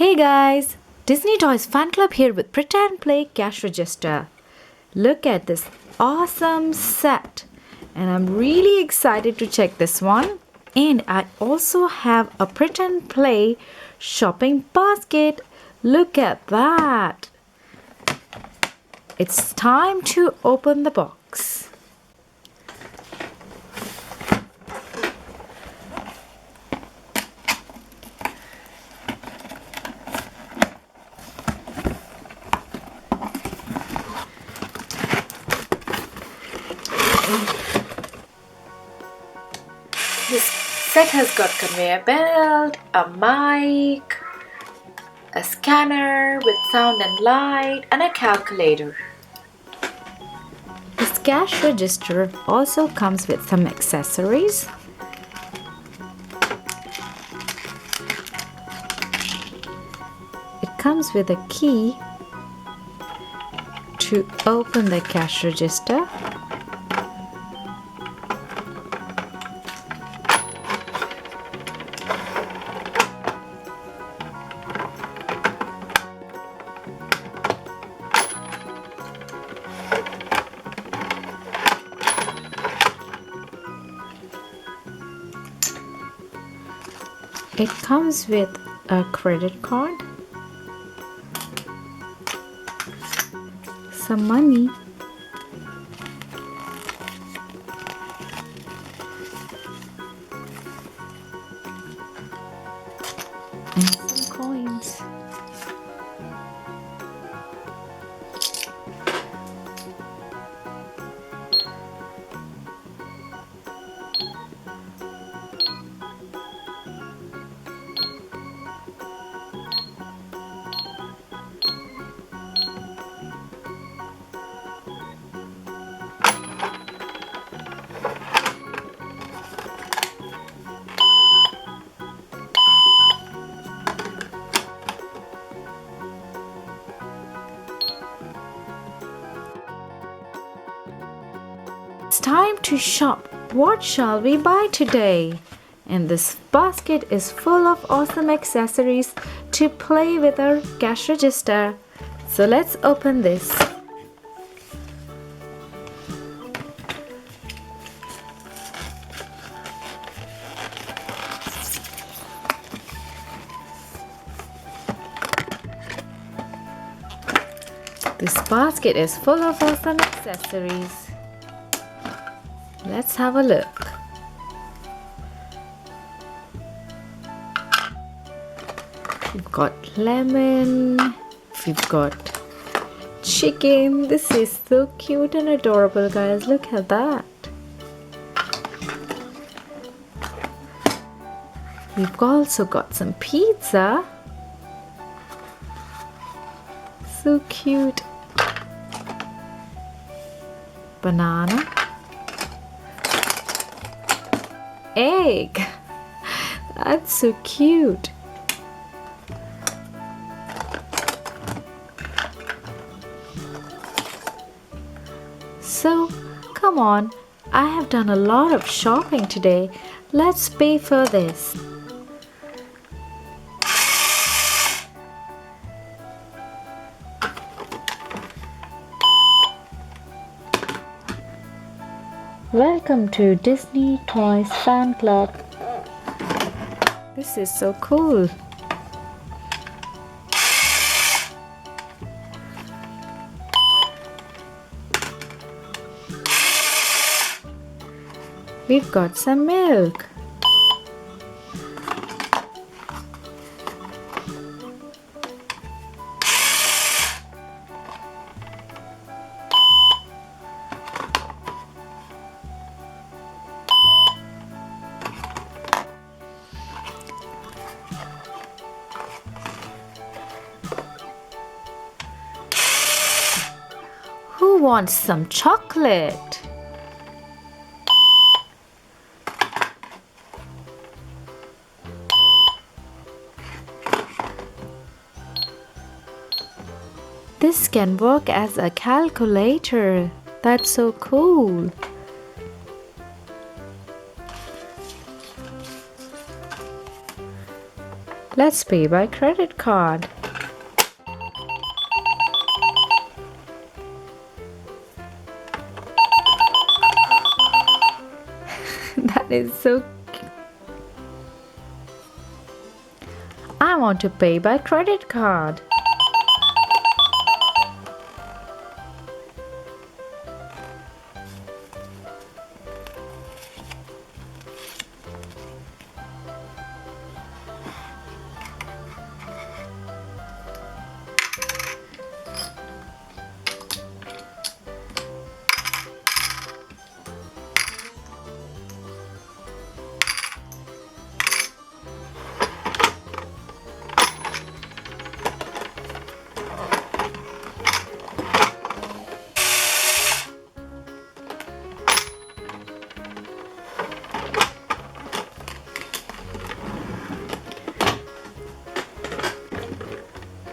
Hey guys, Disney Toys Fan Club here with Pretend Play Cash Register. Look at this awesome set, and I'm really excited to check this one. And I also have a Pretend Play shopping basket. Look at that. It's time to open the box. This set has got conveyor belt, a mic, a scanner with sound and light, and a calculator. This cash register also comes with some accessories. It comes with a key to open the cash register. It comes with a credit card, some money, and some coins. It's time to shop. What shall we buy today? And this basket is full of awesome accessories to play with our cash register. So let's open this. This basket is full of awesome accessories. Let's have a look. We've got lemon, we've got chicken. This is so cute and adorable, guys. Look at that. We've also got some pizza. So cute. Banana. Egg. That's so cute. So, come on. I have done a lot of shopping today. Let's pay for this. Welcome to Disney Toys Fan Club. This is so cool. We've got some milk. Who wants some chocolate? This can work as a calculator. That's so cool. Let's pay by credit card. That is so cute. I want to pay by credit card.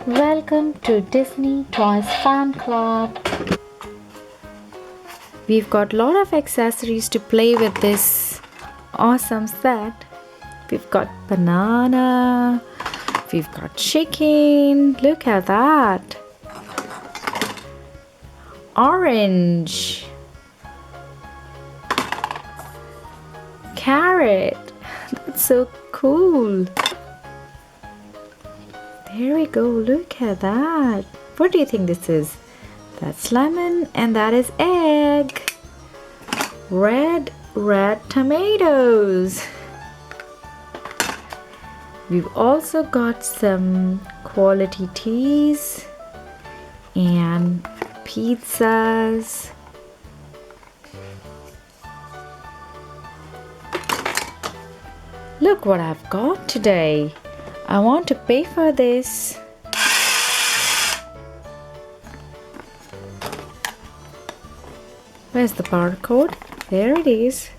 Welcome to Disney Toys Fan Club. We've got a lot of accessories to play with this awesome set. We've got banana, we've got chicken, look at that. Orange, carrot, that's so cool. There we go, look at that. What do you think this is? That's lemon and that is egg. Red tomatoes. We've also got some quality teas and pizzas. Look what I've got today. I want to pay for this. Where's the barcode? There it is.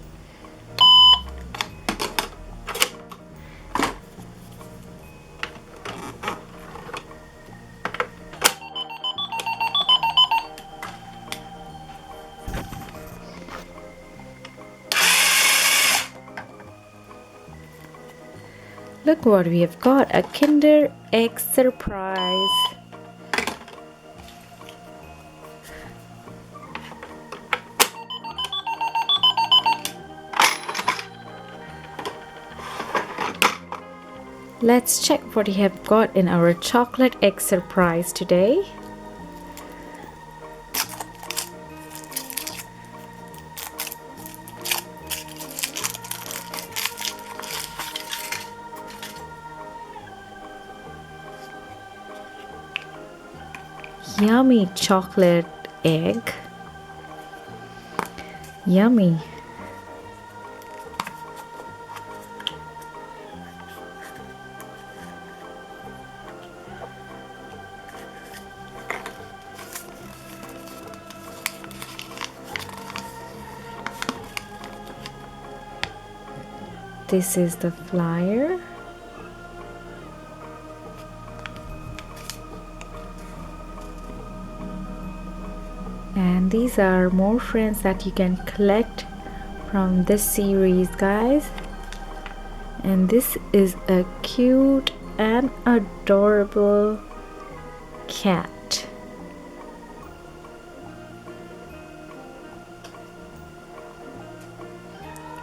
Look what we have got, a Kinder Egg surprise. Let's check what we have got in our chocolate egg surprise today. Yummy chocolate egg. Yummy. This is the flyer. And these are more friends that you can collect from this series, guys. And this is a cute and adorable cat.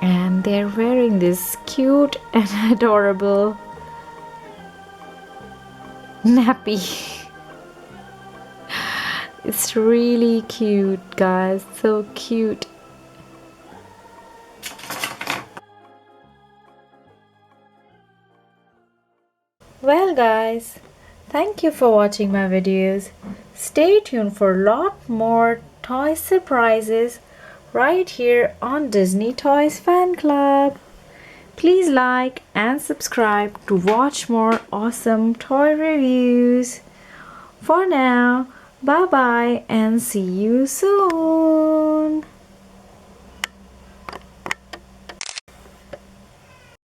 And they're wearing this cute and adorable nappy. It's really cute, guys, so cute. Well guys, thank you for watching my videos. Stay tuned for a lot more toy surprises right here on Disney Toys Fan Club. Please like and subscribe to watch more awesome toy reviews. For now, bye bye and see you soon.